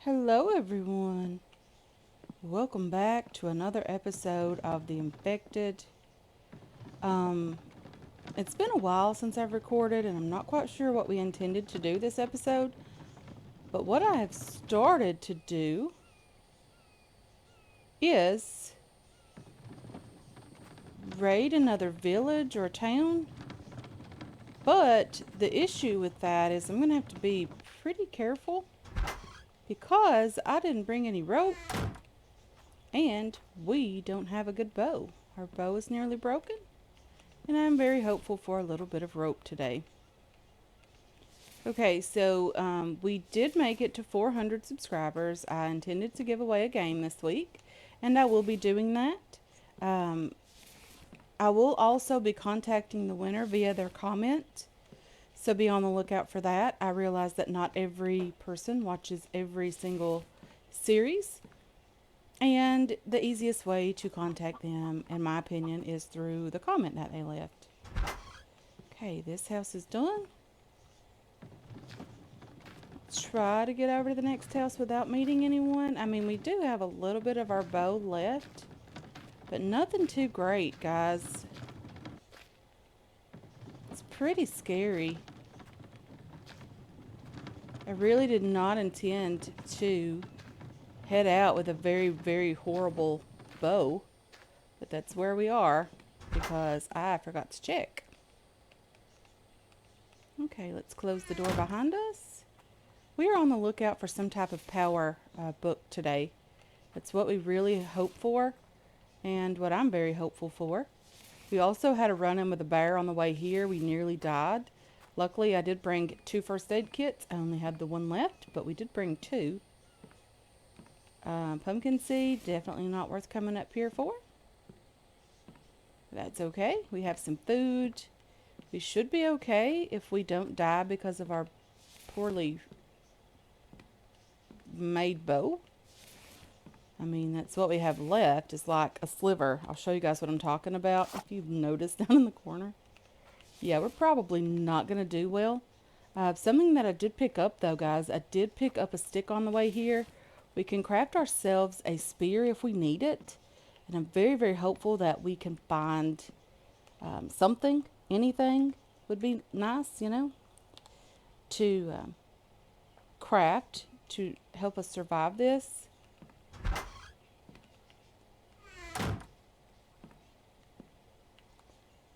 Hello, everyone. Welcome back to another episode of The Infected. Um, it's been a while since I've recorded, and I'm not quite sure what we intended to do this episode. But what I have started to do is raid another village or town. But the issue with that is I'm going to have to be pretty careful because I didn't bring any rope and we don't have a good bow. Our bow is nearly broken. And I'm very hopeful for a little bit of rope today. Okay, so we did make it to 400 subscribers. I intended to give away a game this week, and I will be doing that. Um, I will also be contacting the winner via their comment, so be on the lookout for that. I realize that not every person watches every single series, and the easiest way to contact them, in my opinion, is through the comment that they left. Okay, this house is done. Try to get over to the next house without meeting anyone. I mean, we do have a little bit of our bow left, but nothing too great, guys. It's pretty scary. I really did not intend to head out with a very, very horrible bow, but that's where we are because I forgot to check. Okay, let's close the door behind us. We are on the lookout for some type of power book today. That's what we really hope for and what I'm very hopeful for. We also had a run-in with a bear on the way here. We nearly died. Luckily, I did bring 2 first aid kits. I only had the one left, but we did bring 2. Pumpkin seed, definitely not worth coming up here for. That's okay. We have some food. We should be okay if we don't die because of our poorly made bow. I mean, that's what we have left. It's like a sliver. I'll show you guys what I'm talking about if you've noticed down in the corner. Yeah, we're probably not going to do well. Something that I did pick up, though, guys, I did pick up a stick on the way here. We can craft ourselves a spear if we need it. And I'm very, very hopeful that we can find something, anything would be nice, to craft to help us survive this.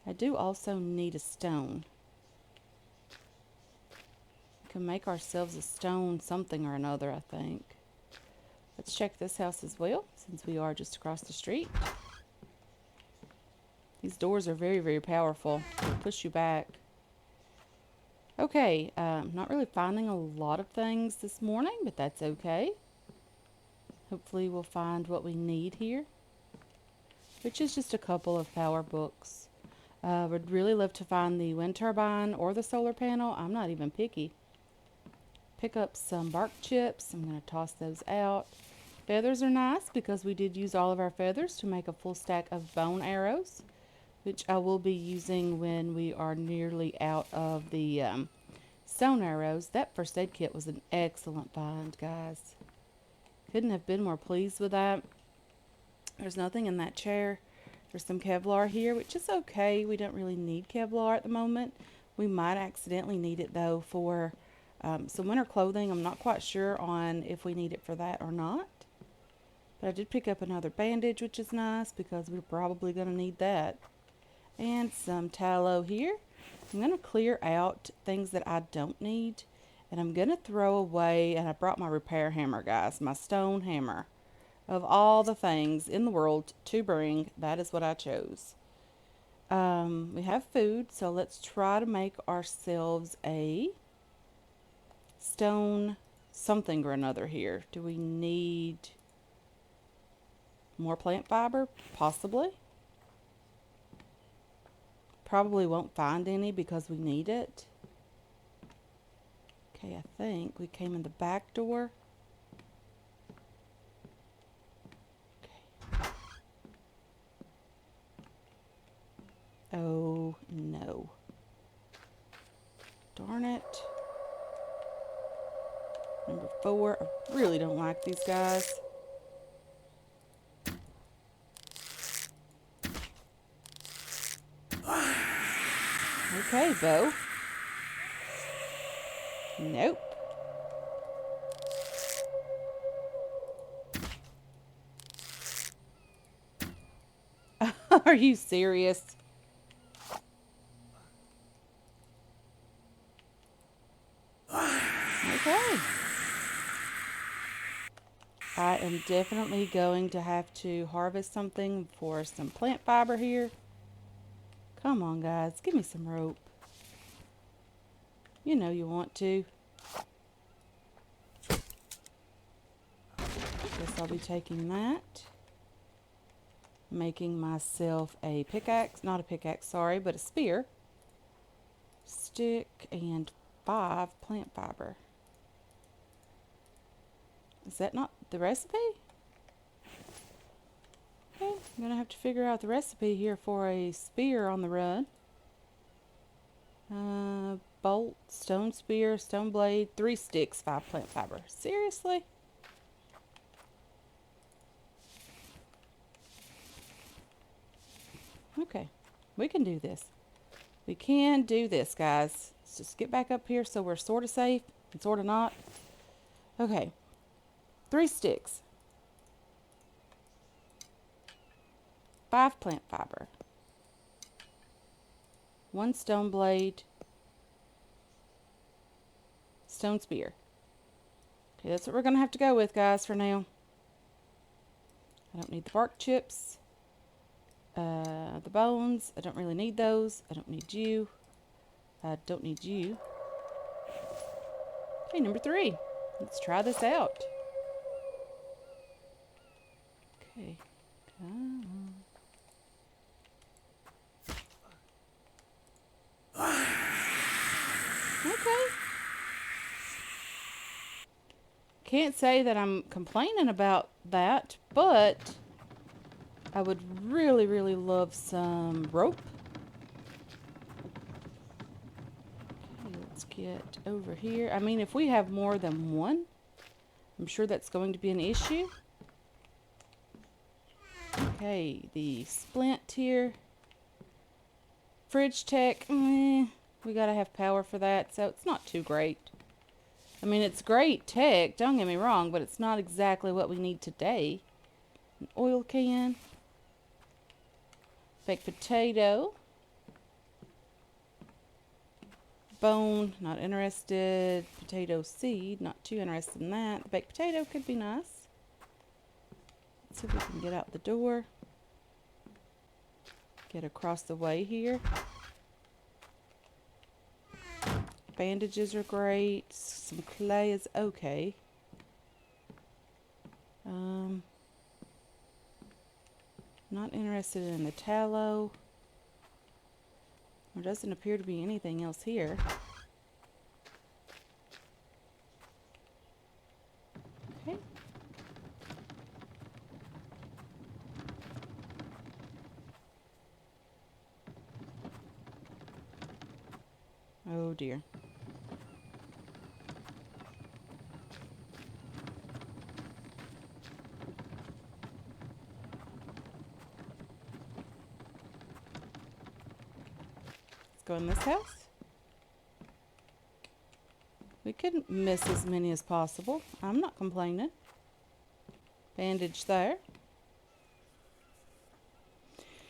I do also need a stone. We can make ourselves a stone something or another, I think. Let's check this house as well, since we are just across the street. These doors are very, very powerful. They push you back. Okay, not really finding a lot of things this morning, but that's okay. Hopefully we'll find what we need here, which is just a couple of power books. Would really love to find the wind turbine or the solar panel. I'm not even picky. Pick up some bark chips. I'm going to toss those out. Feathers are nice because we did use all of our feathers to make a full stack of bone arrows, which I will be using when we are nearly out of the stone arrows. That first aid kit was an excellent find, guys. Couldn't have been more pleased with that. There's nothing in that chair. There's some Kevlar here, which is okay. We don't really need Kevlar at the moment. We might accidentally need it, though, for some winter clothing. I'm not quite sure on if we need it for that or not. But I did pick up another bandage, which is nice because we're probably going to need that. And some tallow here. I'm going to clear out things that I don't need. And I'm going to throw away, and I brought my repair hammer, guys, my stone hammer. Of all the things in the world to bring, that is what I chose. We have food, so let's try to make ourselves a stone something or another here. Do we need more plant fiber? Possibly. Probably won't find any because we need it. Okay, I think we came in the back door. Okay. Oh, no. Darn it. Number 4. I really don't like these guys. Okay, bow. Nope. Are you serious? Okay. I am definitely going to have to harvest something for some plant fiber here. Come on, guys. Give me some rope. You know you want to. Guess I'll be taking that. Making myself a pickaxe. Not a pickaxe, sorry, but a spear. Stick and 5 plant fiber. Is that not the recipe? Okay, I'm going to have to figure out the recipe here for a spear on the run. Bolt, stone spear, stone blade, 3 sticks, 5 plant fiber. Seriously? Okay, we can do this. We can do this, guys. Let's just get back up here so we're sort of safe and sort of not. Okay, 3 sticks, 5 plant fiber, 1 stone blade, stone spear. Okay, that's what we're going to have to go with, guys, for now. I don't need the bark chips. The bones, I don't really need those. I don't need you. I don't need you. Okay, number 3. Let's try this out. Okay. Okay. Can't say that I'm complaining about that, but I would really, really love some rope. Okay, let's get over here. I mean, if we have more than 1, I'm sure that's going to be an issue. Okay, the splint here. Fridge tech, we gotta have power for that, so it's not too great. I mean, it's great tech, don't get me wrong, but it's not exactly what we need today. An oil can. Baked potato. Bone, not interested. Potato seed, not too interested in that. The baked potato could be nice. Let's see if we can get out the door. Get across the way here. Bandages are great. Some clay is okay. Not interested in the tallow. There doesn't appear to be anything else here. Okay. Oh dear. Go in this house. We could miss as many as possible. I'm not complaining. Bandage there.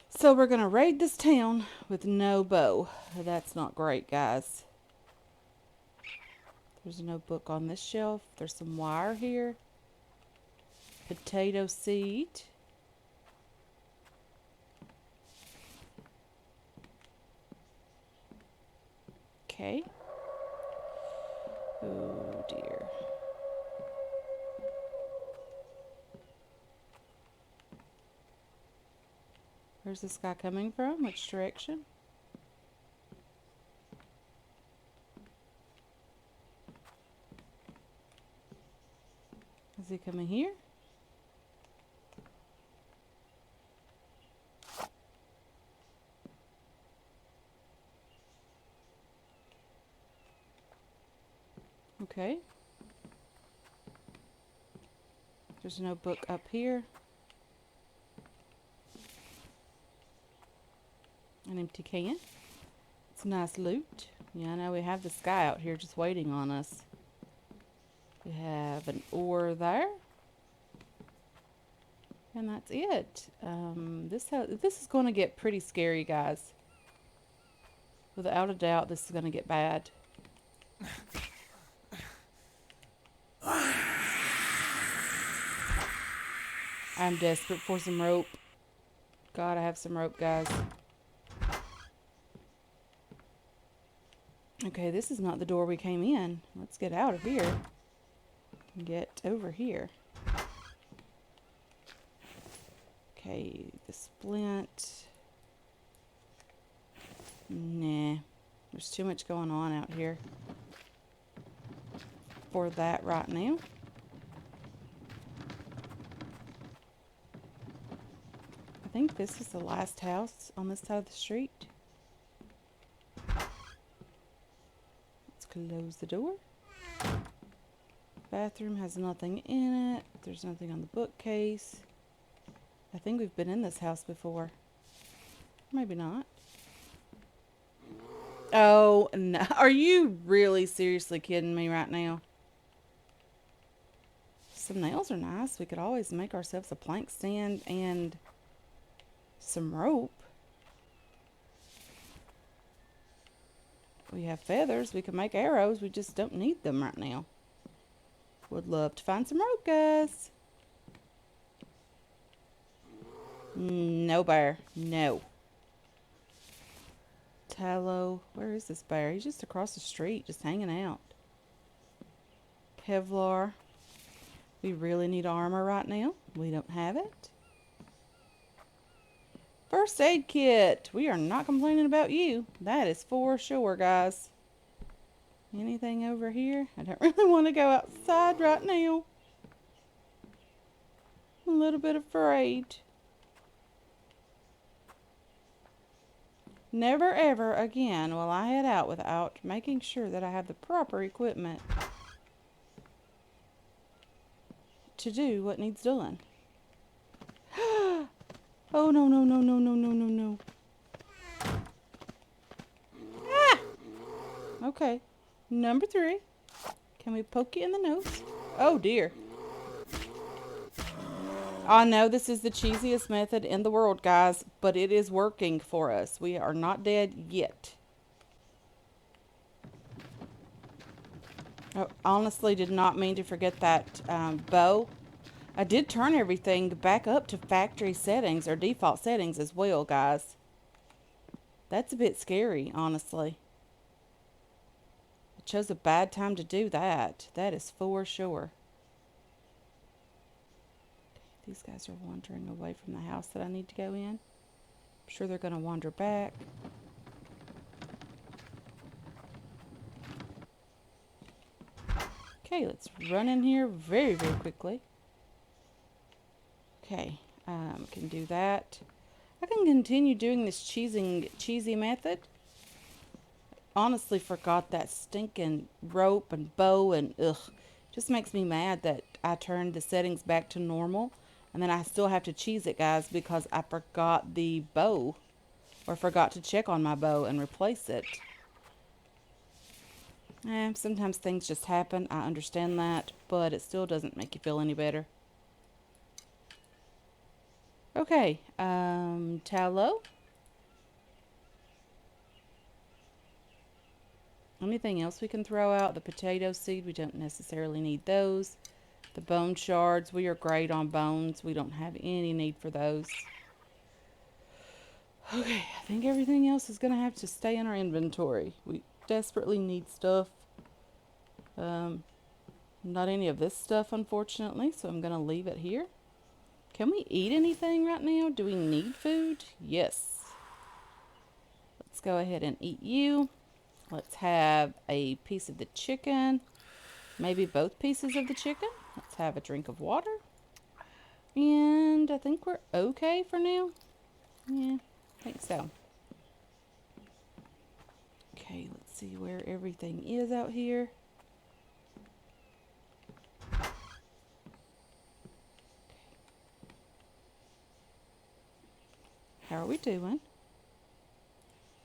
So we're going to raid this town with no bow. That's not great, guys. There's no book on this shelf. There's some wire here. Potato seed. Okay. Oh dear. Where's this guy coming from? Which direction? Is he coming here? Okay. There's no book up here. An empty can. It's nice loot. Yeah, I know we have this guy out here just waiting on us. We have an ore there. And that's it. This is going to get pretty scary, guys. Without a doubt, this is going to get bad. I'm desperate for some rope. Gotta have some rope, guys. Okay, this is not the door we came in. Let's get out of here. Get over here. Okay, the splint. Nah. There's too much going on out here for that right now. I think this is the last house on this side of the street. Let's close the door. Bathroom has nothing in it. There's nothing on the bookcase. I think we've been in this house before. Maybe not. Oh, no. Are you really seriously kidding me right now? Some nails are nice. We could always make ourselves a plank stand and some rope. We have feathers. We can make arrows. We just don't need them right now. Would love to find some rope, guys. No bear. No. Tallow. Where is this bear? He's just across the street, just hanging out. Kevlar. We really need armor right now. We don't have it. First aid kit. We are not complaining about you. That is for sure, guys. Anything over here? I don't really want to go outside right now. I'm a little bit afraid. Never ever again will I head out without making sure that I have the proper equipment to do what needs done. Oh, no, no, no, no, no, no, no, no. Ah! Okay. Number 3. Can we poke you in the nose? Oh, dear. I know this is the cheesiest method in the world, guys, but it is working for us. We are not dead yet. I honestly did not mean to forget that bow. I did turn everything back up to factory settings or default settings as well, guys. That's a bit scary, honestly. I chose a bad time to do that. That is for sure. These guys are wandering away from the house that I need to go in. I'm sure they're going to wander back. Okay, let's run in here very, very quickly. Okay, can do that. I can continue doing this cheesy method. Honestly forgot that stinking rope and bow and ugh. Just makes me mad that I turned the settings back to normal. And then I still have to cheese it, guys, because I forgot the bow. Or forgot to check on my bow and replace it. Sometimes things just happen. I understand that. But it still doesn't make you feel any better. Okay. Tallow. Anything else we can throw out? The potato seed. We don't necessarily need those. The bone shards, we are great on bones. We don't have any need for those. Okay, I think everything else is going to have to stay in our inventory. We desperately need stuff. Not any of this stuff, unfortunately, so I'm going to leave it here. Can we eat anything right now? Do we need food? Yes. Let's go ahead and eat you. Let's have a piece of the chicken. Maybe both pieces of the chicken. Let's have a drink of water. And I think we're okay for now. Yeah, I think so. Okay, let's see where everything is out here. How are we doing?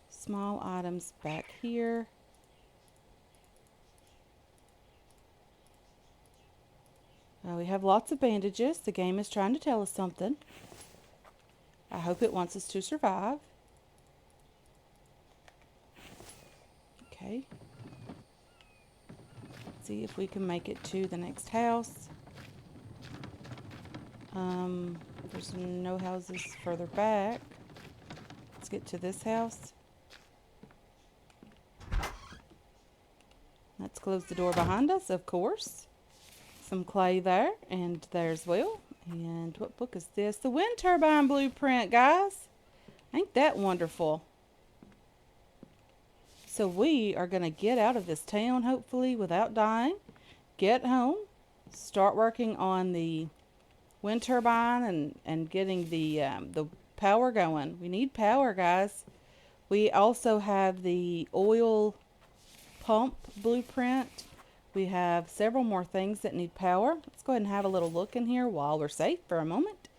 Small items back here. We have lots of bandages. The game is trying to tell us something. I hope it wants us to survive. Okay. Let's see if we can make it to the next house. There's no houses further back. Let's get to this house. Let's close the door behind us, of course. Some clay there, and there's Will. And what book is this? The wind turbine blueprint, guys. Ain't that wonderful? So we are going to get out of this town, hopefully, without dying. Get home. Start working on the wind turbine and getting the power going. We need power, guys. We also have the oil pump blueprint. We have several more things that need power. Let's go ahead and have a little look in here while we're safe for a moment.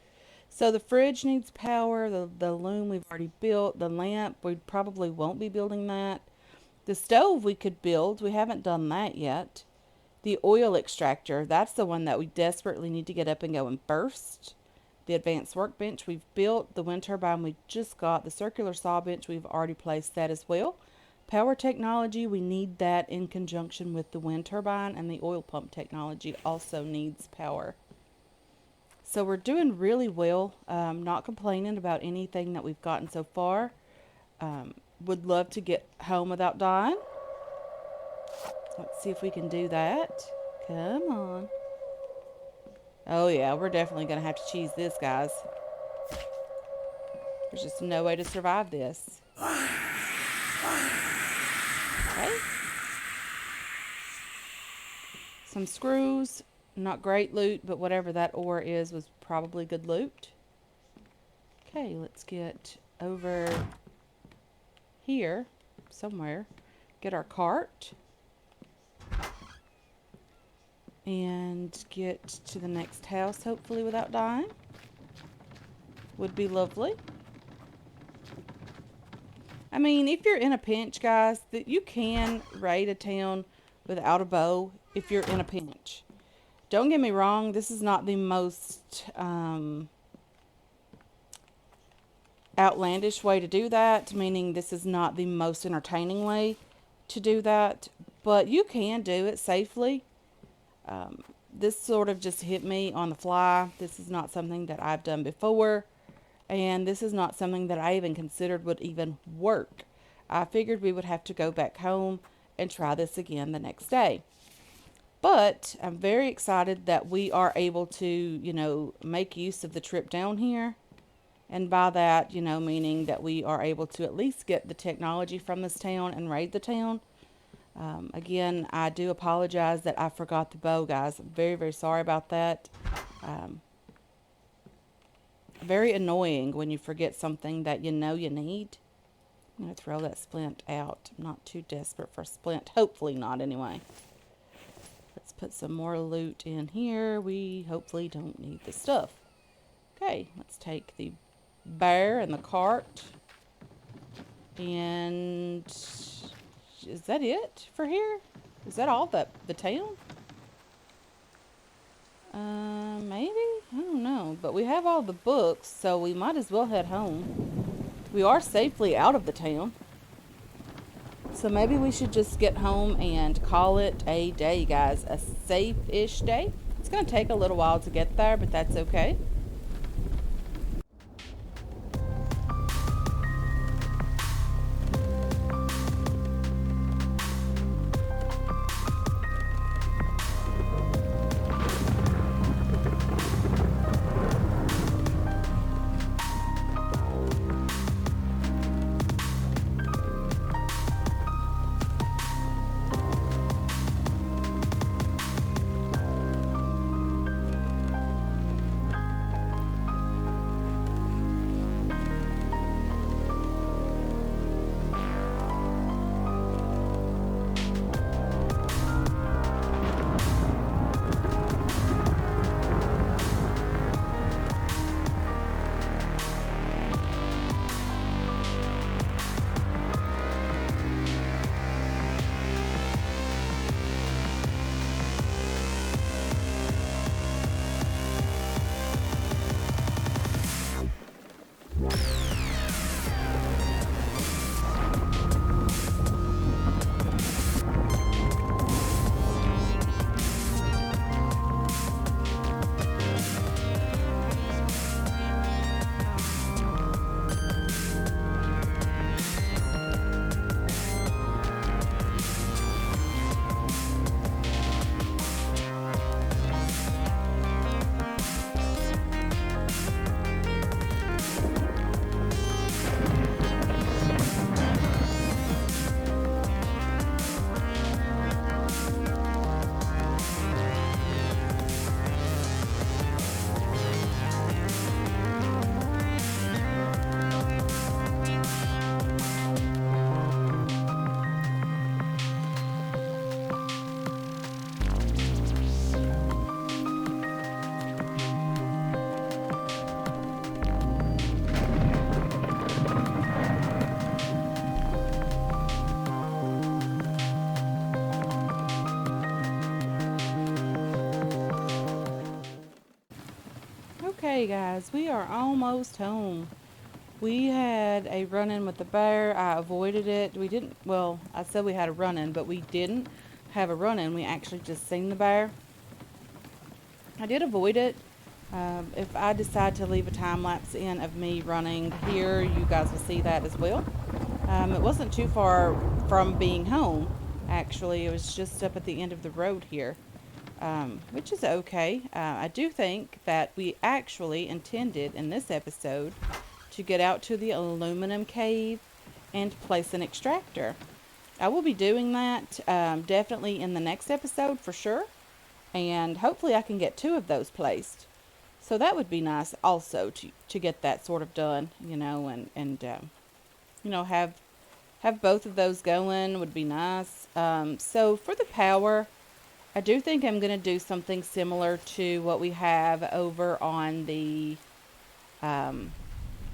So the fridge needs power. The loom we've already built. The lamp, we probably won't be building that. The stove we could build. We haven't done that yet. The oil extractor, that's the one that we desperately need to get up and going first. The advanced workbench we've built. The wind turbine we just got. The circular saw bench, we've already placed that as well. Power technology, we need that in conjunction with the wind turbine, and the oil pump technology also needs power. So we're doing really well. Not complaining about anything that we've gotten so far. Would love to get home without dying. Let's see if we can do that. Come on. Oh yeah, we're definitely going to have to cheese this, guys. There's just no way to survive this. Okay. Some screws. Not great loot, but whatever that ore is was probably good loot. Okay, let's get over here somewhere. Get our cart. And get to the next house, hopefully without dying. Would be lovely. I mean, if you're in a pinch, guys, that you can raid a town without a bow if you're in a pinch. Don't get me wrong, this is not the most outlandish way to do that, meaning this is not the most entertaining way to do that, but you can do it safely. This sort of just hit me on the fly. This is not something that I've done before, and this is not something that I even considered would even work. I figured we would have to go back home and try this again the next day. But I'm very excited that we are able to, make use of the trip down here. And by that, meaning that we are able to at least get the technology from this town and raid the town. Again, I do apologize that I forgot the bow, guys. I'm very, very sorry about that. Very annoying when you forget something that you know you need. I'm going to throw that splint out. I'm not too desperate for a splint. Hopefully not, anyway. Let's put some more loot in here. We hopefully don't need the stuff. Okay, let's take the bear and the cart. And is that it for here? Is that all the town? Maybe? I don't know. But we have all the books, so we might as well head home. We are safely out of the town. So maybe we should just get home and call it a day, guys. A safe-ish day. It's going to take a little while to get there, but that's okay. Okay, guys, we are almost home. We had a run-in with the bear. I avoided it. We didn't, well, I said we had a run-in, but we didn't have a run-in. We actually just seen the bear. I did avoid it. If I decide to leave a time lapse in of me running here, you guys will see that as well. It wasn't too far from being home, actually. It was just up at the end of the road here, which is okay. I do think that we actually intended in this episode to get out to the aluminum cave and place an extractor. I will be doing that definitely in the next episode for sure, and hopefully I can get two of those placed. So that would be nice also to get that sort of done, and have both of those going would be nice. So for the power, I do think I'm going to do something similar to what we have over on the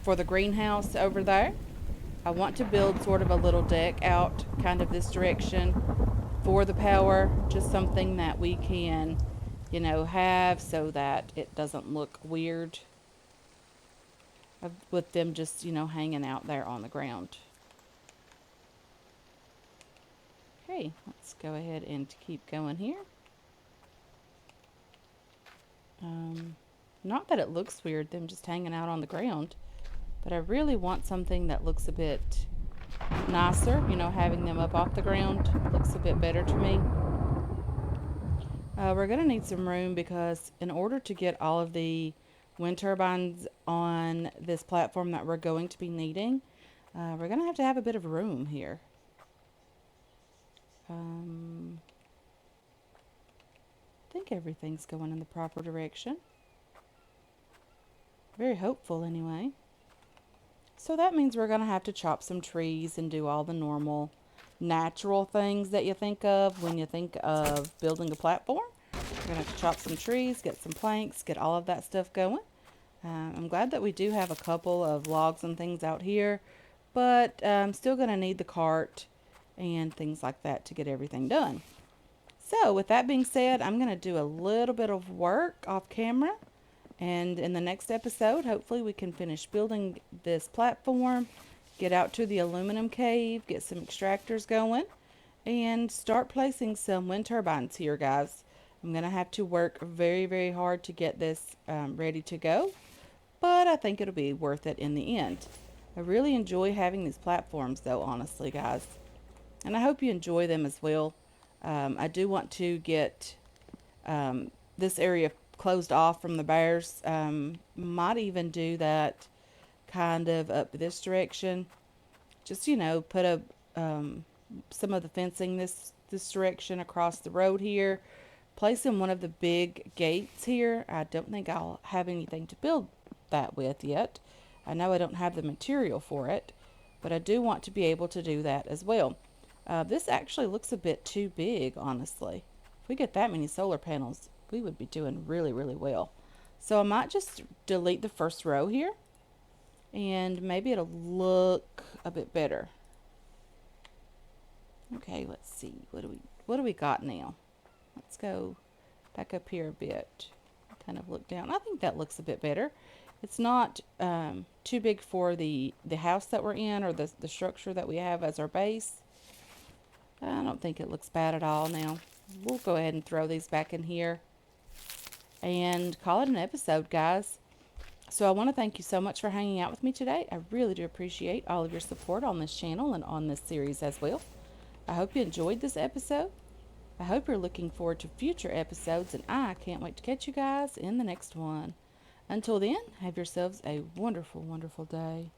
for the greenhouse over there. I want to build sort of a little deck out kind of this direction for the power, just something that we can, have so that it doesn't look weird with them just, hanging out there on the ground. Okay, let's go ahead and keep going here. Not that it looks weird, them just hanging out on the ground, but I really want something that looks a bit nicer, having them up off the ground looks a bit better to me. We're going to need some room because in order to get all of the wind turbines on this platform that we're going to be needing, we're going to have a bit of room here. I think everything's going in the proper direction. Very hopeful anyway. So that means we're going to have to chop some trees and do all the normal natural things that you think of when you think of building a platform. We're going to have to chop some trees, get some planks, get all of that stuff going. I'm glad that we do have a couple of logs and things out here, but I'm still going to need the cart and things like that to get everything done. So with that being said, I'm going to do a little bit of work off camera, and in the next episode, hopefully we can finish building this platform, get out to the aluminum cave, get some extractors going, and start placing some wind turbines here, guys. I'm going to have to work very, very hard to get this ready to go, but I think it'll be worth it in the end. I really enjoy having these platforms, though, honestly, guys. And I hope you enjoy them as well. I do want to get this area closed off from the bears. Might even do that kind of up this direction. Just, put a some of the fencing this direction across the road here. Place in one of the big gates here. I don't think I'll have anything to build that with yet. I know I don't have the material for it, but I do want to be able to do that as well. This actually looks a bit too big, honestly. If we get that many solar panels, we would be doing really, really well. So I might just delete the first row here, and maybe it'll look a bit better. Okay, let's see. What do we got now? Let's go back up here a bit. Kind of look down. I think that looks a bit better. It's not too big for the house that we're in, or the structure that we have as our base. I don't think it looks bad at all now. We'll go ahead and throw these back in here and call it an episode, guys. So I want to thank you so much for hanging out with me today. I really do appreciate all of your support on this channel and on this series as well. I hope you enjoyed this episode. I hope you're looking forward to future episodes, and I can't wait to catch you guys in the next one. Until then, have yourselves a wonderful, wonderful day.